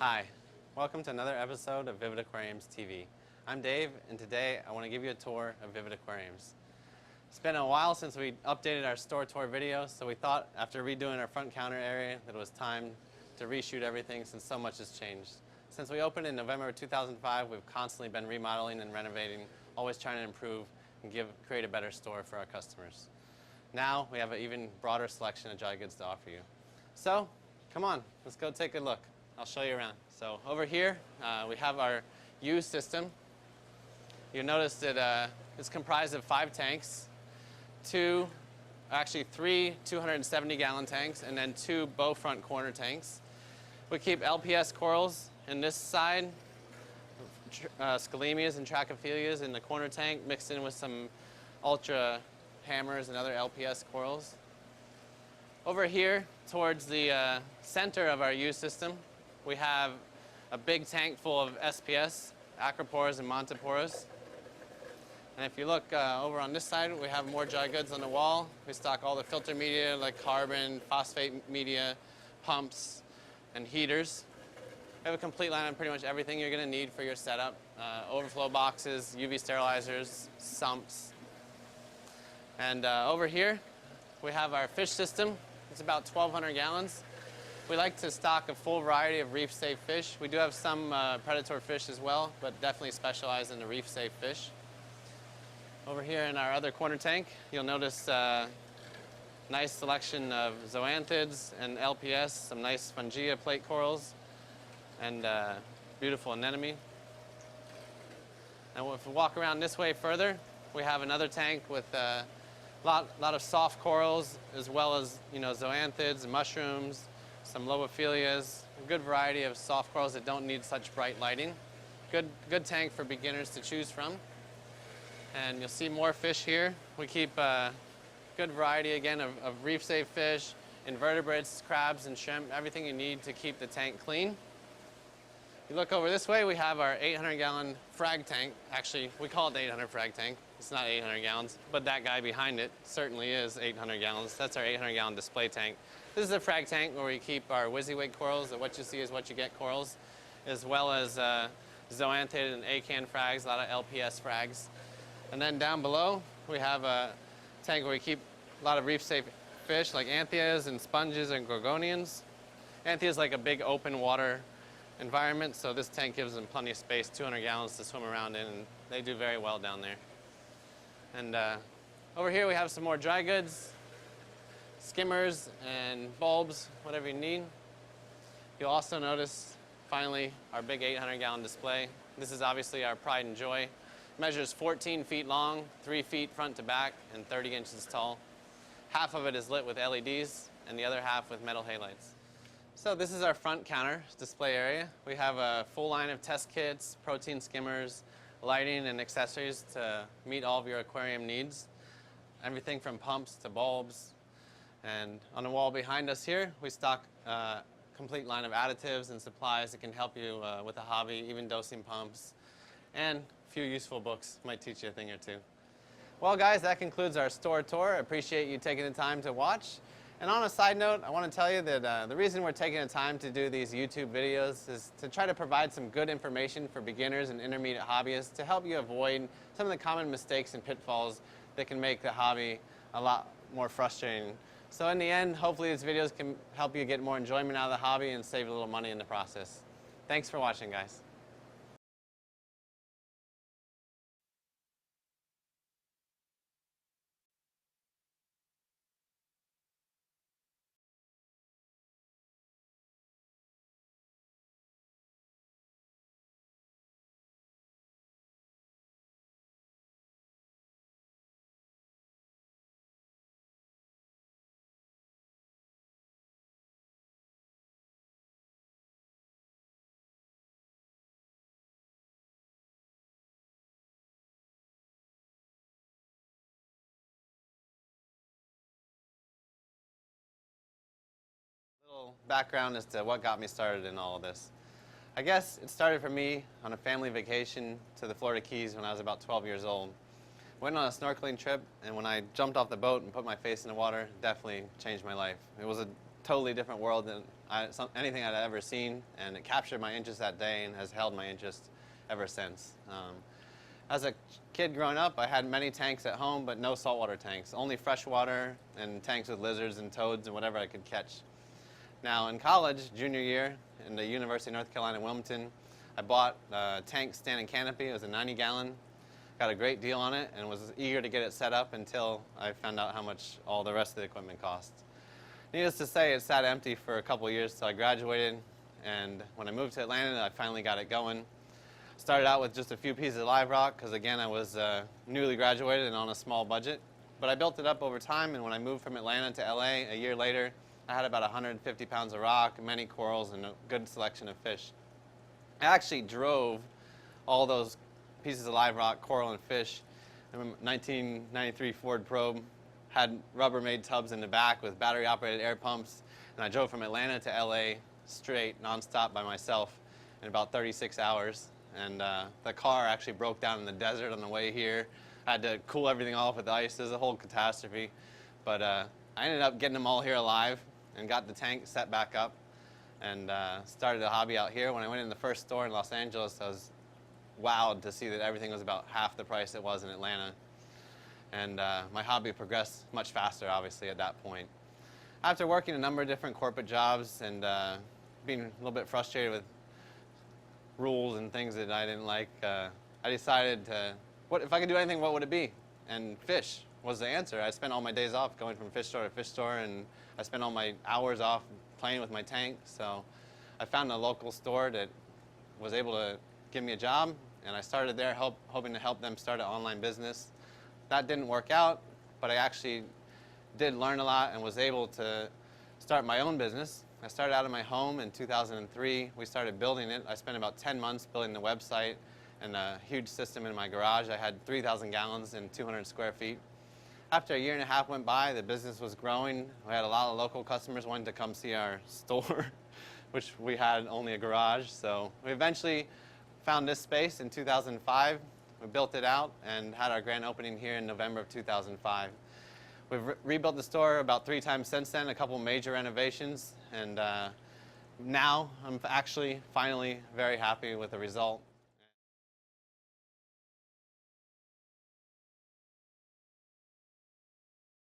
Hi, welcome to another episode of Vivid Aquariums TV. I'm Dave, and today I want to give you a tour of Vivid Aquariums. It's been a while since we updated our store tour video, so we thought after redoing our front counter area that it was time to reshoot everything since so much has changed. Since we opened in November of 2005, we've constantly been remodeling and renovating, always trying to improve and create a better store for our customers. Now we have an even broader selection of dry goods to offer you. So, come on, let's go take a look. I'll show you around. So over here, we have our used system. You'll notice that it's comprised of 5 tanks, 3 270-gallon tanks, and then 2 bow front corner tanks. We keep LPS corals in this side, scalemias and trachyphilias in the corner tank, mixed in with some ultra hammers and other LPS corals. Over here, towards the center of our used system, we have a big tank full of SPS, acropores, and montiporas. And if you look over on this side, we have more dry goods on the wall. We stock all the filter media like carbon, phosphate media, pumps, and heaters. We have a complete line of pretty much everything you're going to need for your setup. Overflow boxes, UV sterilizers, sumps. And over here, we have our fish system. It's about 1,200 gallons. We like to stock a full variety of reef-safe fish. We do have some predator fish as well, but definitely specialize in the reef-safe fish. Over here in our other corner tank, you'll notice a nice selection of zoanthids and LPS, some nice Spongia plate corals, and beautiful anemone. And if we walk around this way further, we have another tank with a lot of soft corals, as well as zoanthids and mushrooms, some lobophilias, a good variety of soft corals that don't need such bright lighting. Good tank for beginners to choose from. And you'll see more fish here. We keep a good variety again of reef-safe fish, invertebrates, crabs, and shrimp, everything you need to keep the tank clean. You look over this way, we have our 800-gallon frag tank. Actually, we call it the 800 frag tank. It's not 800 gallons, but that guy behind it certainly is 800 gallons. That's our 800-gallon display tank. This is a frag tank where we keep our WYSIWYG corals, or what you see is what you get corals, as well as zoanthid and acan frags, a lot of LPS frags. And then down below, we have a tank where we keep a lot of reef-safe fish like anthias and sponges and gorgonians. Anthia is like a big open water environment, so this tank gives them plenty of space, 200 gallons to swim around in, and they do very well down there. And over here we have some more dry goods, skimmers and bulbs, whatever you need. You'll also notice, finally, our big 800-gallon display. This is obviously our pride and joy. It measures 14 feet long, 3 feet front to back, and 30 inches tall. Half of it is lit with LEDs, and the other half with metal halides. So this is our front counter display area. We have a full line of test kits, protein skimmers, lighting, and accessories to meet all of your aquarium needs. Everything from pumps to bulbs. And on the wall behind us here, we stock a complete line of additives and supplies that can help you with the hobby, even dosing pumps, and a few useful books might teach you a thing or two. Well, guys, that concludes our store tour. I appreciate you taking the time to watch. And on a side note, I want to tell you that the reason we're taking the time to do these YouTube videos is to try to provide some good information for beginners and intermediate hobbyists to help you avoid some of the common mistakes and pitfalls that can make the hobby a lot more frustrating. So in the end, hopefully these videos can help you get more enjoyment out of the hobby and save a little money in the process. Thanks for watching, guys. Little background as to what got me started in all of this. I guess it started for me on a family vacation to the Florida Keys when I was about 12 years old. Went on a snorkeling trip, and when I jumped off the boat and put my face in the water, it definitely changed my life. It was a totally different world than anything I'd ever seen, and it captured my interest that day and has held my interest ever since. As a kid growing up, I had many tanks at home, but no saltwater tanks, only freshwater and tanks with lizards and toads and whatever I could catch. Now in college, junior year, in the University of North Carolina, Wilmington, I bought a tank standing canopy. It was a 90-gallon. Got a great deal on it and was eager to get it set up until I found out how much all the rest of the equipment cost. Needless to say, it sat empty for a couple of years till I graduated, and when I moved to Atlanta, I finally got it going. Started out with just a few pieces of live rock because, again, I was newly graduated and on a small budget. But I built it up over time, and when I moved from Atlanta to LA a year later, I had about 150 pounds of rock, many corals, and a good selection of fish. I actually drove all those pieces of live rock, coral, and fish in a 1993 Ford Probe. Had Rubbermaid tubs in the back with battery-operated air pumps, and I drove from Atlanta to LA straight, nonstop by myself in about 36 hours. And the car actually broke down in the desert on the way here. I had to cool everything off with ice. It was a whole catastrophe. But I ended up getting them all here alive and got the tank set back up and started a hobby out here. When I went in the first store in Los Angeles, I was wowed to see that everything was about half the price it was in Atlanta. And my hobby progressed much faster, obviously, at that point. After working a number of different corporate jobs and being a little bit frustrated with rules and things that I didn't like, I decided if I could do anything, what would it be? And fish was the answer. I spent all my days off going from fish store to fish store, and I spent all my hours off playing with my tank. So I found a local store that was able to give me a job, and I started there hoping to help them start an online business. That didn't work out, but I actually did learn a lot and was able to start my own business. I started out in my home in 2003. We started building it. I spent about 10 months building the website and a huge system in my garage. I had 3,000 gallons and 200 square feet. After a year and a half went by, the business was growing. We had a lot of local customers wanting to come see our store, which we had only a garage. So we eventually found this space in 2005. We built it out and had our grand opening here in November of 2005. We've rebuilt the store about 3 times since then, a couple major renovations, and now I'm actually finally very happy with the result.